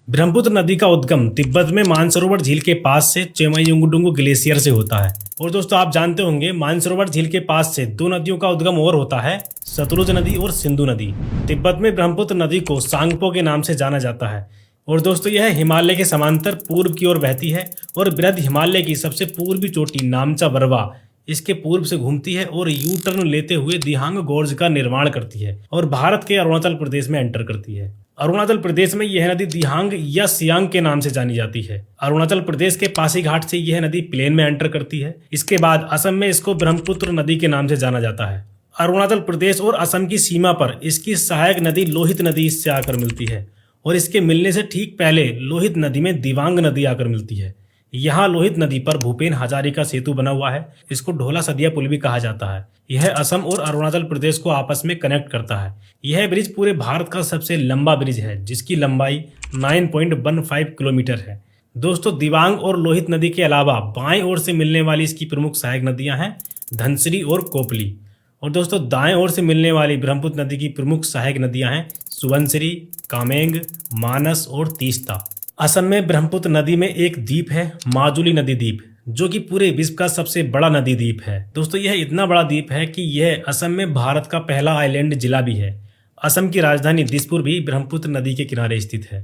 ब्रह्मपुत्र नदी का उद्गम तिब्बत में मानसरोवर झील के पास से चेमायुंगडुंगु ग्लेशियर से होता है। और दोस्तों आप जानते होंगे मानसरोवर झील के पास से दो नदियों का उद्गम और होता है, सतलुज नदी और सिंधु नदी। तिब्बत में ब्रह्मपुत्र नदी को सांगपो के नाम से जाना जाता है। और दोस्तों यह हिमालय के समांतर पूर्व की ओर बहती है और बृहद हिमालय की सबसे पूर्वी चोटी नामचा बरवा इसके पूर्व से घूमती है और यू टर्न लेते हुए दिहांग गोर्ज का निर्माण करती है और भारत के अरुणाचल प्रदेश में एंटर करती है। अरुणाचल प्रदेश में यह नदी दिहांग या सियांग के नाम से जानी जाती है। अरुणाचल प्रदेश के पासीघाट से यह नदी प्लेन में एंटर करती है। इसके बाद असम में इसको ब्रह्मपुत्र नदी के नाम से जाना जाता है। अरुणाचल प्रदेश और असम की सीमा पर इसकी सहायक नदी लोहित नदी इससे आकर मिलती है और इसके मिलने से ठीक पहले लोहित नदी में दिवांग नदी आकर मिलती है। यहाँ लोहित नदी पर भूपेन हजारिका सेतु बना हुआ है। इसको ढोला सदिया पुल भी कहा जाता है। यह असम और अरुणाचल प्रदेश को आपस में कनेक्ट करता है। यह ब्रिज पूरे भारत का सबसे लंबा ब्रिज है जिसकी लंबाई 9.15 किलोमीटर है। दोस्तों दिवांग और लोहित नदी के अलावा बाएं ओर से मिलने वाली इसकी प्रमुख सहायक नदियां हैं धनसिरी और कोपली। और दोस्तों दाएं ओर से मिलने वाली ब्रह्मपुत्र नदी की प्रमुख सहायक नदियां हैं सुबनसिरी, कामेंग, मानस और तीस्ता। असम में ब्रह्मपुत्र नदी में एक द्वीप है माजुली नदी द्वीप, जो कि पूरे विश्व का सबसे बड़ा नदी द्वीप है। दोस्तों यह इतना बड़ा द्वीप है कि यह असम में भारत का पहला आइलैंड जिला भी है। असम की राजधानी दिसपुर भी ब्रह्मपुत्र नदी के किनारे स्थित है।